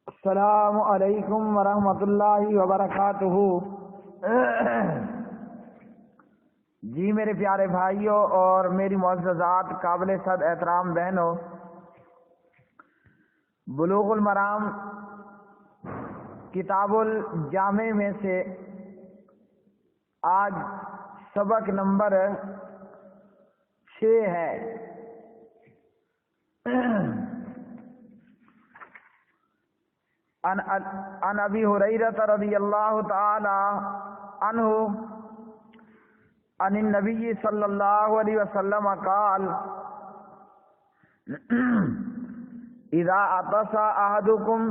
السلام علیکم ورحمۃ اللہ وبرکاتہ۔ جی میرے پیارے بھائیوں اور میری معززات قابل صد احترام بہنوں، بلوغ المرام کتاب الجامع میں سے آج سبق نمبر 6 ہے۔ عن ابی ہریرہ رضی اللہ تعالی عنہ عن النبی صلی اللہ علیہ وسلم قال اذا عطس احدکم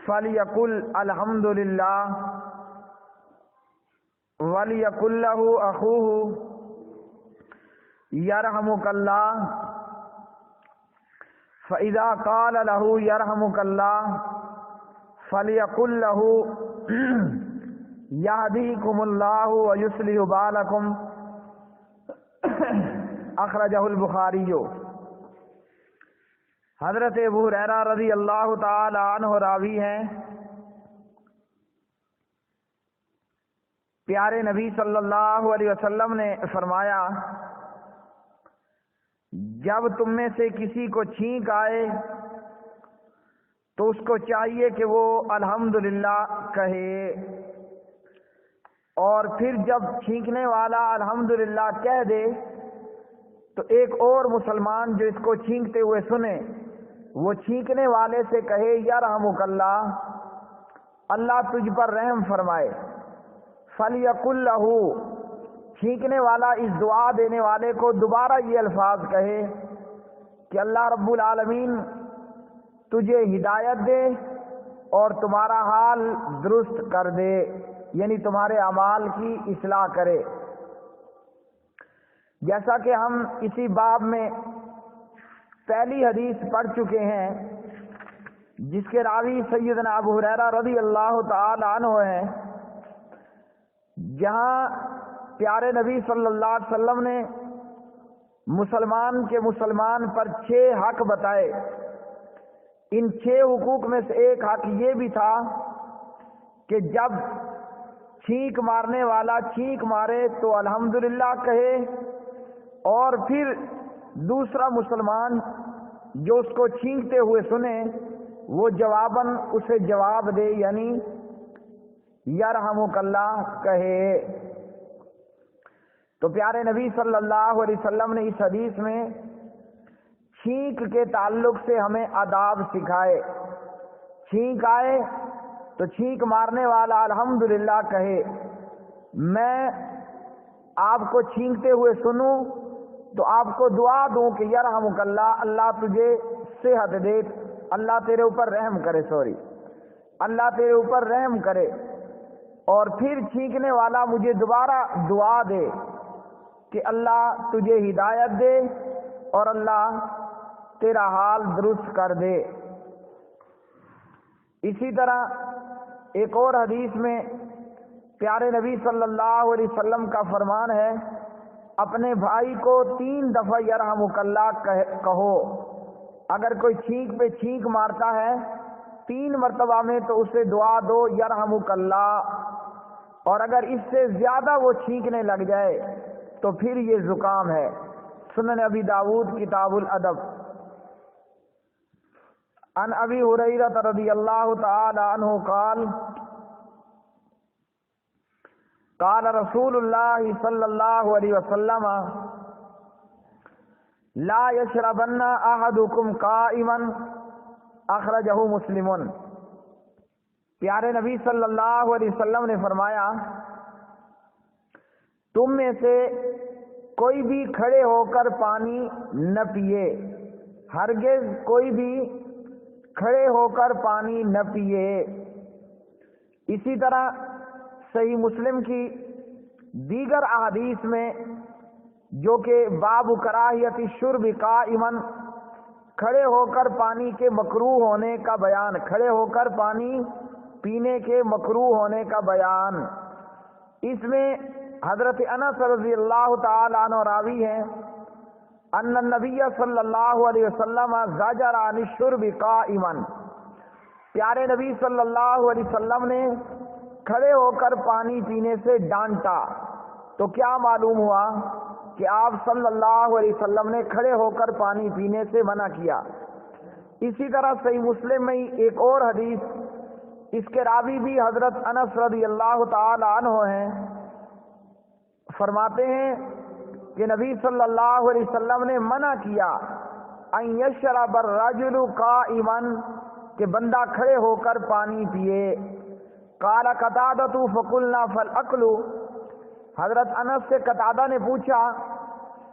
فلیقل الحمد للہ ولیقل له اخوہ یرحمک اللہ فاذا قال له یرحمک اللہ فلیقل له یہدیکم اللہ ویصلح بالکم، اخرجہ البخاری۔ حضرت ابو ہریرہ رضی اللہ تعالی عنہ راوی ہیں، پیارے نبی صلی اللہ علیہ وسلم نے فرمایا، جب تم میں سے کسی کو چھینک آئے تو اس کو چاہیے کہ وہ الحمدللہ کہے، اور پھر جب چھینکنے والا الحمدللہ کہہ دے تو ایک اور مسلمان جو اس کو چھینکتے ہوئے سنے وہ چھینکنے والے سے کہے یرحمک اللہ، اللہ تجھ پر رحم فرمائے۔ فلیقل لہ، چھینکنے والا اس دعا دینے والے کو دوبارہ یہ الفاظ کہے کہ اللہ رب العالمین تجھے ہدایت دے اور تمہارا حال درست کر دے، یعنی تمہارے اعمال کی اصلاح کرے۔ جیسا کہ ہم اسی باب میں پہلی حدیث پڑھ چکے ہیں جس کے راوی سیدنا ابو ہریرہ رضی اللہ تعالی عنہ ہیں، جہاں پیارے نبی صلی اللہ علیہ وسلم نے مسلمان پر 6 حق بتائے۔ ان 6 حقوق میں سے ایک حق یہ بھی تھا کہ جب چھینک مارنے والا چھینک مارے تو الحمدللہ کہے، اور پھر دوسرا مسلمان جو اس کو چھینکتے ہوئے سنے وہ جواباً اسے جواب دے، یعنی یرحمک اللہ کہے۔ تو پیارے نبی صلی اللہ علیہ وسلم نے اس حدیث میں چھینک کے تعلق سے ہمیں آداب سکھائے۔ چھینک آئے تو چھینک مارنے والا الحمدللہ کہے۔ میں آپ کو چھینکتے ہوئے سنوں تو آپ کو دعا دوں کہ یرحمک اللہ، اللہ تجھے صحت دے، اللہ تیرے اوپر رحم کرے، اللہ تیرے اوپر رحم کرے، اور پھر چھینکنے والا مجھے دوبارہ دعا دے کہ اللہ تجھے ہدایت دے اور اللہ تیرا حال درست کر دے۔ اسی طرح ایک اور حدیث میں پیارے نبی صلی اللہ علیہ وسلم کا فرمان ہے، اپنے بھائی کو 3 دفعہ یرحمک اللہ کہو۔ اگر کوئی چھینک پہ چھینک مارتا ہے 3 مرتبہ میں تو اسے دعا دو یرحمک اللہ، اور اگر اس سے زیادہ وہ چھینکنے لگ جائے تو پھر یہ زکام ہے۔ سنن ابی داود کتاب الادب۔ عن ابی ہریرہ رضی اللہ تعالی عنہ قال قال رسول اللہ صلی اللہ علیہ وسلم لا یشربن احدکم قائما، اخرجہ مسلم۔ پیارے نبی صلی اللہ علیہ وسلم نے فرمایا، تم میں سے کوئی بھی کھڑے ہو کر پانی نہ پیے، ہرگز کوئی بھی کھڑے ہو کر پانی نہ پیے۔ اسی طرح صحیح مسلم کی دیگر احادیث میں جو کہ باب کراہیت الشرب قائما، کھڑے ہو کر پانی کے مکروہ ہونے کا بیان، کھڑے ہو کر پانی پینے کے مکروہ ہونے کا بیان، اس میں حضرت انس رضی اللہ تعالی عنہ راوی ہیں، ان النبی صلی اللہ علیہ وسلم زجر عن الشرب قائما، پیارے نبی صلی اللہ علیہ وسلم نے کھڑے ہو کر پانی پینے سے ڈانٹا، تو کیا معلوم ہوا کہ آپ صلی اللہ علیہ وسلم نے کھڑے ہو کر پانی پینے سے منع کیا۔ اسی طرح صحیح مسلم میں ایک اور حدیث، اس کے راوی بھی حضرت انس رضی اللہ تعالی عنہ ہیں، فرماتے ہیں کہ نبی صلی اللہ علیہ وسلم نے منع کیا ان یشرب الرجل قائما، کہ بندہ کھڑے ہو کر پانی پیے۔ قال قتادہ فقلنا فالاکل، حضرت انس سے قتادہ نے پوچھا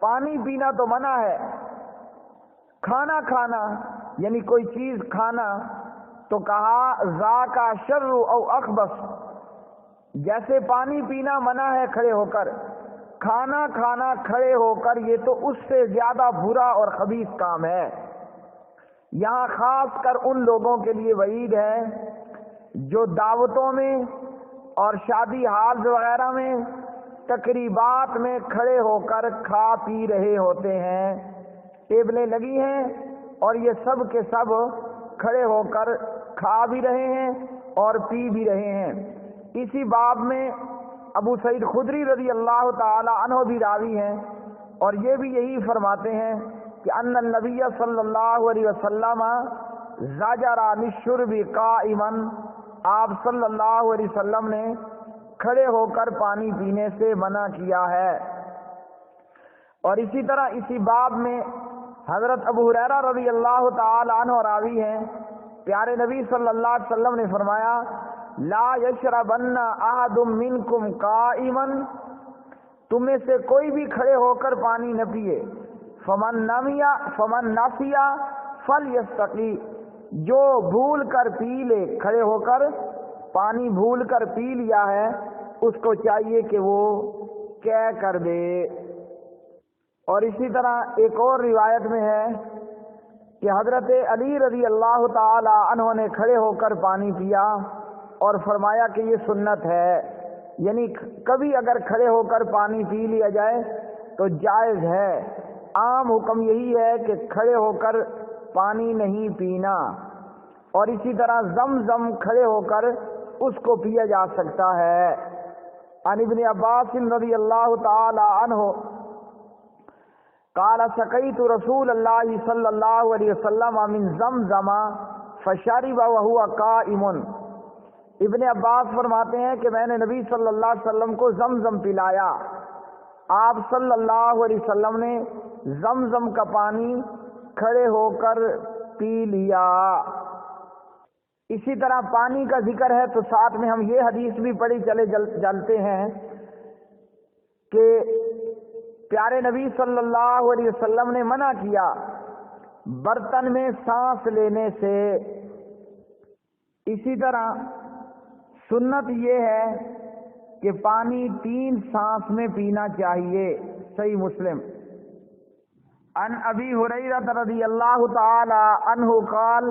پانی پینا تو منع ہے، کھانا کھانا یعنی کوئی چیز کھانا، تو کہا ذاک شر او اخبث، جیسے پانی پینا منع ہے کھڑے ہو کر، کھانا کھانا کھڑے ہو کر یہ تو اس سے زیادہ برا اور خبیث کام ہے۔ یہاں خاص کر ان لوگوں کے لیے وعید ہے جو دعوتوں میں اور شادی ہال وغیرہ میں تقریبات میں کھڑے ہو کر کھا پی رہے ہوتے ہیں، ٹیبلیں لگی ہیں اور یہ سب کے سب کھڑے ہو کر کھا بھی رہے ہیں اور پی بھی رہے ہیں۔ اسی باب میں ابو سعید خدری رضی اللہ تعالی عنہ بھی راوی ہیں، اور یہ بھی یہی فرماتے ہیں کہ ان النبی صلی اللہ علیہ وسلم زجر عن الشرب قائما، آپ صلی اللہ علیہ وسلم نے کھڑے ہو کر پانی پینے سے منع کیا ہے۔ اور اسی طرح اسی باب میں حضرت ابو ہریرہ رضی اللہ تعالی عنہ راوی ہیں، پیارے نبی صلی اللہ علیہ وسلم نے فرمایا لا یشربن احد منکم قائما، تم میں سے کوئی بھی کھڑے ہو کر پانی نہ پیے، فمن نسیا فلیستقی، جو بھول کر پی لے، کھڑے ہو کر پانی بھول کر پی لیا ہے اس کو چاہیے کہ وہ کیا کر دے۔ اور اسی طرح ایک اور روایت میں ہے کہ حضرت علی رضی اللہ تعالی عنہ نے کھڑے ہو کر پانی پیا اور فرمایا کہ یہ سنت ہے، یعنی کبھی اگر کھڑے ہو کر پانی پی لیا جائے تو جائز ہے۔ عام حکم یہی ہے کہ کھڑے ہو کر پانی نہیں پینا، اور اسی طرح زمزم کھڑے ہو کر اس کو پیا جا سکتا ہے۔ عن ابن عباس رضی اللہ تعالی عنہ قال سقیت رسول اللہ صلی اللہ علیہ وسلم من زمزم فشرب وهو قائم، ابن عباس فرماتے ہیں کہ میں نے نبی صلی اللہ علیہ وسلم کو زمزم پلایا، آپ صلی اللہ علیہ وسلم نے زمزم کا پانی کھڑے ہو کر پی لیا۔ اسی طرح پانی کا ذکر ہے تو ساتھ میں ہم یہ حدیث بھی پڑھی چلے جانتے ہیں کہ پیارے نبی صلی اللہ علیہ وسلم نے منع کیا برتن میں سانس لینے سے۔ اسی طرح سنت یہ ہے کہ پانی 3 سانس میں پینا چاہیے، صحیح مسلم۔ عن ابی ہریرہ رضی اللہ تعالی عنہ قال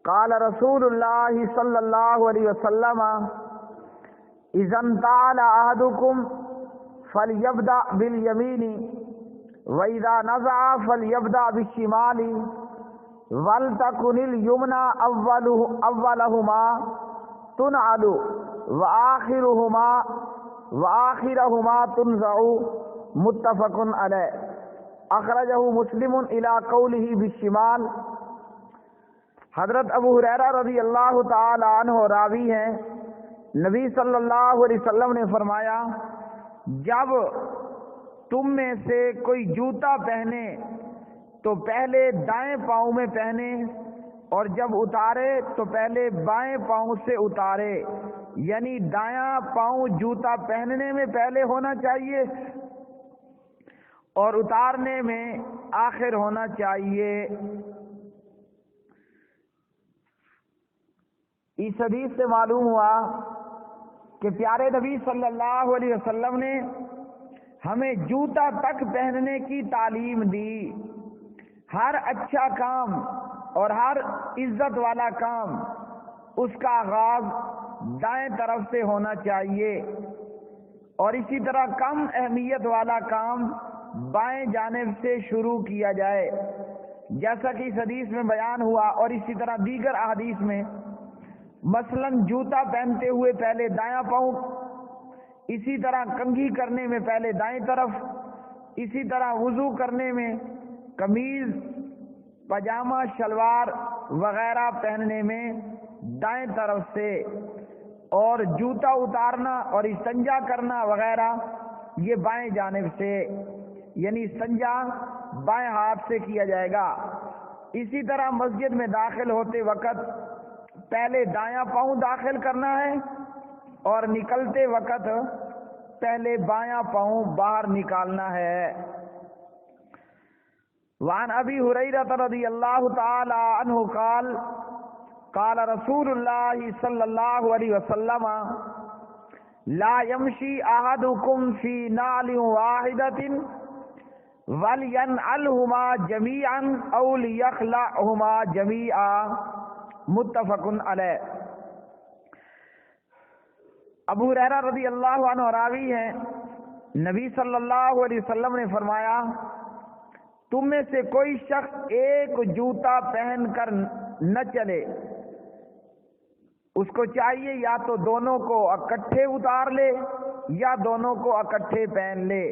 قال رسول اللہ صلی اللہ علیہ وسلم اذا انطال احدکم فلیبدأ بالیمین واذا نزع فلیبدأ بالشمال ولتکن الیمنی اولہما تنعل وآخرہما تنزع، متفق علیہ، اخرجہ مسلم الی قولہ بالشمال۔ حضرت ابو ہریرہ رضی اللہ تعالی عنہ راوی ہیں، نبی صلی اللہ علیہ وسلم نے فرمایا جب تم میں سے کوئی جوتا پہنے تو پہلے دائیں پاؤں میں پہنے، اور جب اتارے تو پہلے بائیں پاؤں سے اتارے، یعنی دایاں پاؤں جوتا پہننے میں پہلے ہونا چاہیے اور اتارنے میں آخر ہونا چاہیے۔ اس حدیث سے معلوم ہوا کہ پیارے نبی صلی اللہ علیہ وسلم نے ہمیں جوتا تک پہننے کی تعلیم دی۔ ہر اچھا کام اور ہر عزت والا کام اس کا آغاز دائیں طرف سے ہونا چاہیے، اور اسی طرح کم اہمیت والا کام بائیں جانب سے شروع کیا جائے۔ جیسا کہ اس حدیث میں بیان ہوا اور اسی طرح دیگر احادیث میں، مثلاً جوتا پہنتے ہوئے پہلے دایاں پاؤں، اسی طرح کنگھی کرنے میں پہلے دائیں طرف، اسی طرح وضو کرنے میں قمیض پاجامہ شلوار وغیرہ پہننے میں دائیں طرف سے، اور جوتا اتارنا اور استنجا کرنا وغیرہ یہ بائیں جانب سے، یعنی استنجا بائیں ہاتھ سے کیا جائے گا۔ اسی طرح مسجد میں داخل ہوتے وقت پہلے دایاں پاؤں داخل کرنا ہے اور نکلتے وقت پہلے بایاں پاؤں باہر نکالنا ہے۔ وعن ابی ہریرہ رضی اللہ تعالی عنہ قال قال رسول اللہ صلی اللہ علیہ وسلم لا يمشي احدكم في نعل واحدة وَلْيَنْعَلْهُمَا جَمِيعًا أَوْ لِيَخْلَعْهُمَا جَمِيعًا متفق علیہ۔ ابو ہریرہ رضی اللہ عنہ راوی ہیں، نبی صلی اللہ علیہ وسلم نے فرمایا، تم میں سے کوئی شخص ایک جوتا پہن کر نہ چلے، اس کو چاہیے یا تو دونوں کو اکٹھے اتار لے یا دونوں کو اکٹھے پہن لے۔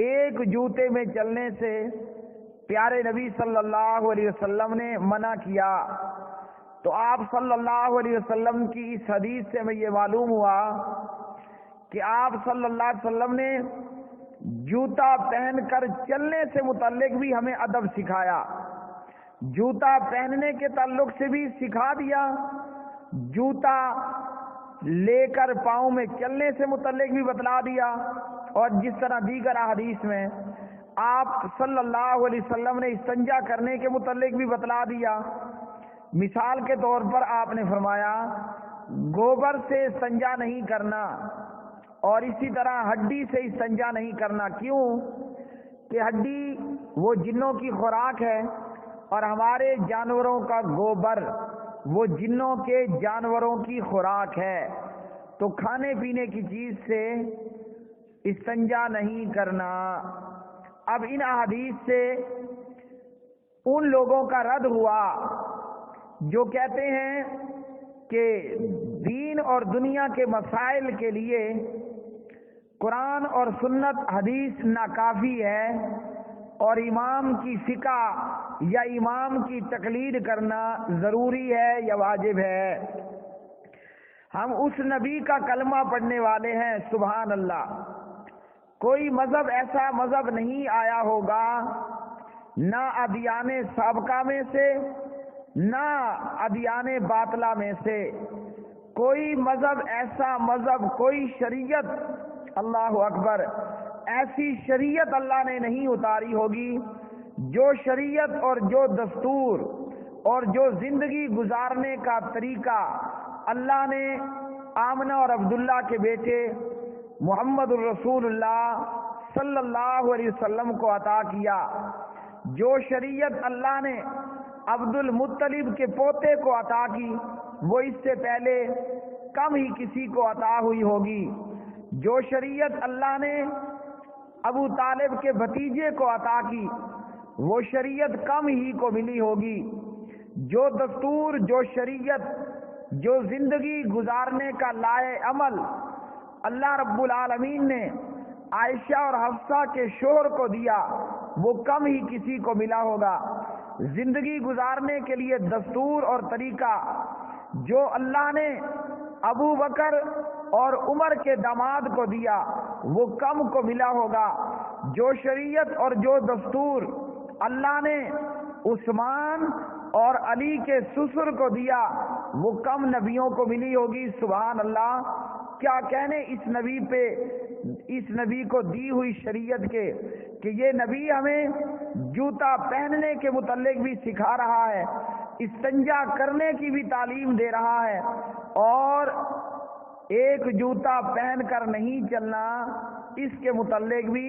ایک جوتے میں چلنے سے پیارے نبی صلی اللہ علیہ وسلم نے منع کیا۔ تو آپ صلی اللہ علیہ وسلم کی اس حدیث سے ہمیں یہ معلوم ہوا کہ آپ صلی اللہ علیہ وسلم نے جوتا پہن کر چلنے سے متعلق بھی ہمیں ادب سکھایا، جوتا پہننے کے تعلق سے بھی سکھا دیا، جوتا لے کر پاؤں میں چلنے سے متعلق بھی بتلا دیا، اور جس طرح دیگر احادیث میں آپ صلی اللہ علیہ وسلم نے استنجا کرنے کے متعلق بھی بتلا دیا۔ مثال کے طور پر آپ نے فرمایا گوبر سے استنجا نہیں کرنا، اور اسی طرح ہڈی سے استنجا نہیں کرنا۔ کیوں کہ ہڈی وہ جنوں کی خوراک ہے، اور ہمارے جانوروں کا گوبر وہ جنوں کے جانوروں کی خوراک ہے، تو کھانے پینے کی چیز سے استنجا نہیں کرنا۔ اب ان احادیث سے ان لوگوں کا رد ہوا جو کہتے ہیں کہ دین اور دنیا کے مسائل کے لیے قرآن اور سنت حدیث ناکافی ہے، اور امام کی فقہ یا امام کی تقلید کرنا ضروری ہے یا واجب ہے۔ ہم اس نبی کا کلمہ پڑھنے والے ہیں، سبحان اللہ۔ کوئی مذہب ایسا مذہب نہیں آیا ہوگا، نہ ادیان سابقہ میں سے نہ ادیان باطلہ میں سے، کوئی مذہب ایسا مذہب، کوئی شریعت، اللہ اکبر، ایسی شریعت اللہ نے نہیں اتاری ہوگی جو شریعت اور جو دستور اور جو زندگی گزارنے کا طریقہ اللہ نے آمنہ اور عبداللہ کے بیٹے محمد الرسول اللہ صلی اللہ علیہ وسلم کو عطا کیا۔ جو شریعت اللہ نے عبد المطلب کے پوتے کو عطا کی وہ اس سے پہلے کم ہی کسی کو عطا ہوئی ہوگی۔ جو شریعت اللہ نے ابو طالب کے بھتیجے کو عطا کی وہ شریعت کم ہی کو ملی ہوگی۔ جو دستور، جو شریعت، جو زندگی گزارنے کا لائے عمل اللہ رب العالمین نے عائشہ اور حفصہ کے شوہر کو دیا وہ کم ہی کسی کو ملا ہوگا۔ زندگی گزارنے کے لیے دستور اور طریقہ جو اللہ نے ابو بکر اور عمر کے داماد کو دیا وہ کم کو ملا ہوگا۔ جو شریعت اور جو دستور اللہ نے عثمان اور علی کے سسر کو دیا وہ کم نبیوں کو ملی ہوگی۔ سبحان اللہ، کیا کہنے اس نبی پہ، اس نبی کو دی ہوئی شریعت کے کہ یہ نبی ہمیں جوتا پہننے کے متعلق بھی سکھا رہا ہے، استنجا کرنے کی بھی تعلیم دے رہا ہے، اور ایک جوتا پہن کر نہیں چلنا اس کے متعلق بھی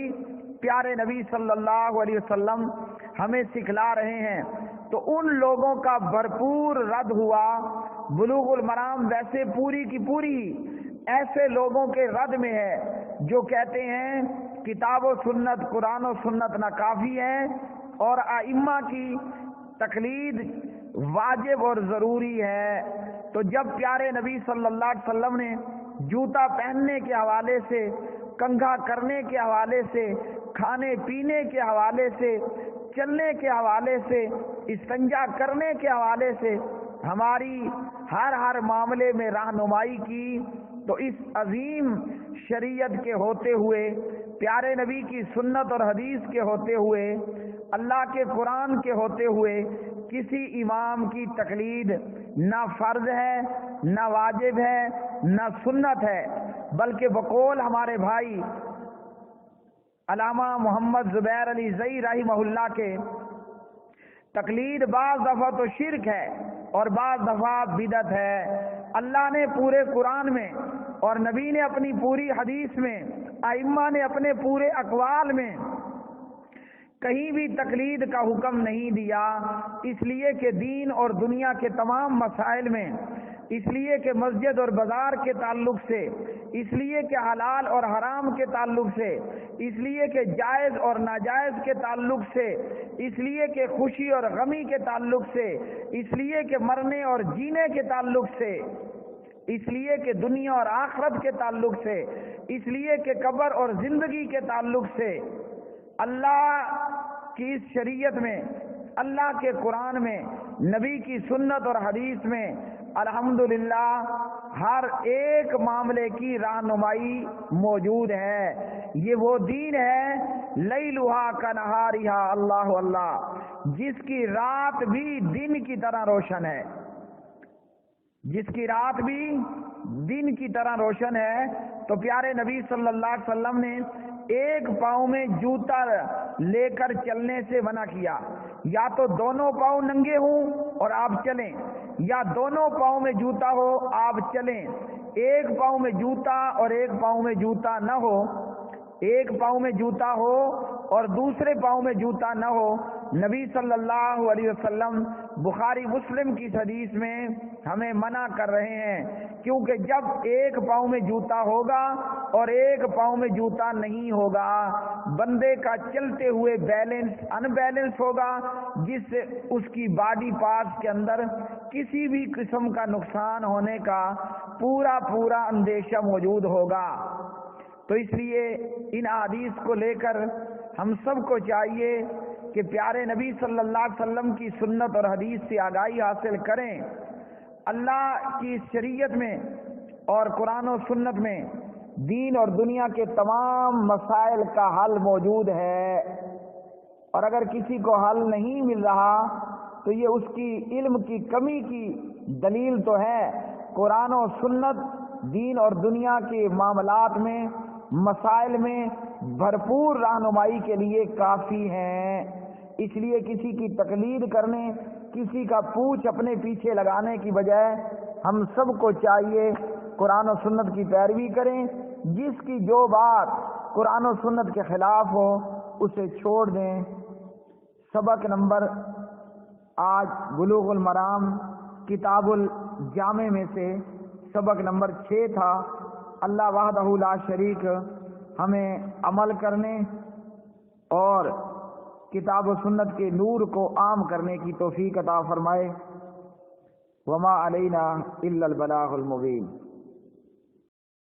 پیارے نبی صلی اللہ علیہ وسلم ہمیں سکھلا رہے ہیں۔ تو ان لوگوں کا بھرپور رد ہوا۔ بلوغ المرام ویسے پوری کی پوری ایسے لوگوں کے رد میں ہے جو کہتے ہیں کتاب و سنت، قرآن و سنت ناکافی ہیں، اور ائمہ کی تقلید واجب اور ضروری ہے۔ تو جب پیارے نبی صلی اللہ علیہ وسلم نے جوتا پہننے کے حوالے سے، کنگھا کرنے کے حوالے سے، کھانے پینے کے حوالے سے، چلنے کے حوالے سے، استنجا کرنے کے حوالے سے ہماری ہر معاملے میں رہنمائی کی، تو اس عظیم شریعت کے ہوتے ہوئے، پیارے نبی کی سنت اور حدیث کے ہوتے ہوئے، اللہ کے قرآن کے ہوتے ہوئے کسی امام کی تقلید نہ فرض ہے، نہ واجب ہے، نہ سنت ہے، بلکہ بقول ہمارے بھائی علامہ محمد زبیر علی زئی رحمہ اللہ کے، تقلید بعض دفعہ تو شرک ہے اور بعض دفعہ بدعت ہے۔ اللہ نے پورے قرآن میں اور نبی نے اپنی پوری حدیث میں، ائمہ نے اپنے پورے اقوال میں کہیں بھی تقلید کا حکم نہیں دیا، اس لیے کہ دین اور دنیا کے تمام مسائل میں، اس لیے کہ مسجد اور بازار کے تعلق سے، اس لیے کہ حلال اور حرام کے تعلق سے، اس لیے کہ جائز اور ناجائز کے تعلق سے، اس لیے کہ خوشی اور غمی کے تعلق سے، اس لیے کہ مرنے اور جینے کے تعلق سے، اس لیے کہ دنیا اور آخرت کے تعلق سے، اس لیے کہ قبر اور زندگی کے تعلق سے، اللہ کی اس شریعت میں، اللہ کے قرآن میں، نبی کی سنت اور حدیث میں الحمدللہ ہر ایک معاملے کی رہنمائی موجود ہے۔ یہ وہ دین ہے لیلھا کنہارھا، اللہ اللہ، جس کی رات بھی دن کی طرح روشن ہے، جس کی رات بھی دن کی طرح روشن ہے۔ تو پیارے نبی صلی اللہ علیہ وسلم نے ایک پاؤں میں جوتا لے کر چلنے سے منع کیا، یا تو دونوں پاؤں ننگے ہوں اور آپ چلیں، یا دونوں پاؤں میں جوتا ہو آپ چلیں۔ ایک پاؤں میں جوتا اور ایک پاؤں میں جوتا نہ ہو، ایک پاؤں میں جوتا ہو اور دوسرے پاؤں میں جوتا نہ ہو۔ نبی صلی اللہ علیہ وسلم بخاری مسلم کی حدیث میں ہمیں منع کر رہے ہیں، کیونکہ جب ایک پاؤں میں جوتا ہوگا اور ایک پاؤں میں جوتا نہیں ہوگا، بندے کا چلتے ہوئے بیلنس ان بیلنس ہوگا، جس سے اس کی باڈی پارٹس کے اندر کسی بھی قسم کا نقصان ہونے کا پورا اندیشہ موجود ہوگا۔ تو اس لیے ان احادیث کو لے کر ہم سب کو چاہیے کہ پیارے نبی صلی اللہ علیہ وسلم کی سنت اور حدیث سے آگاہی حاصل کریں۔ اللہ کی شریعت میں اور قرآن و سنت میں دین اور دنیا کے تمام مسائل کا حل موجود ہے، اور اگر کسی کو حل نہیں مل رہا تو یہ اس کی علم کی کمی کی دلیل تو ہے۔ قرآن و سنت دین اور دنیا کے معاملات میں، مسائل میں بھرپور رہنمائی کے لیے کافی ہیں۔ اس لیے کسی کی تقلید کرنے، کسی کا پوچھ اپنے پیچھے لگانے کی بجائے ہم سب کو چاہیے قرآن و سنت کی پیروی کریں۔ جس کی جو بات قرآن و سنت کے خلاف ہو اسے چھوڑ دیں۔ سبق نمبر آج بلوغ المرام کتاب الجامع میں سے سبق نمبر 6 تھا۔ اللہ وحدہ لا شریک ہمیں عمل کرنے اور کتاب و سنت کے نور کو عام کرنے کی توفیق عطا فرمائے۔ وما علینا الا البلاغ المبین۔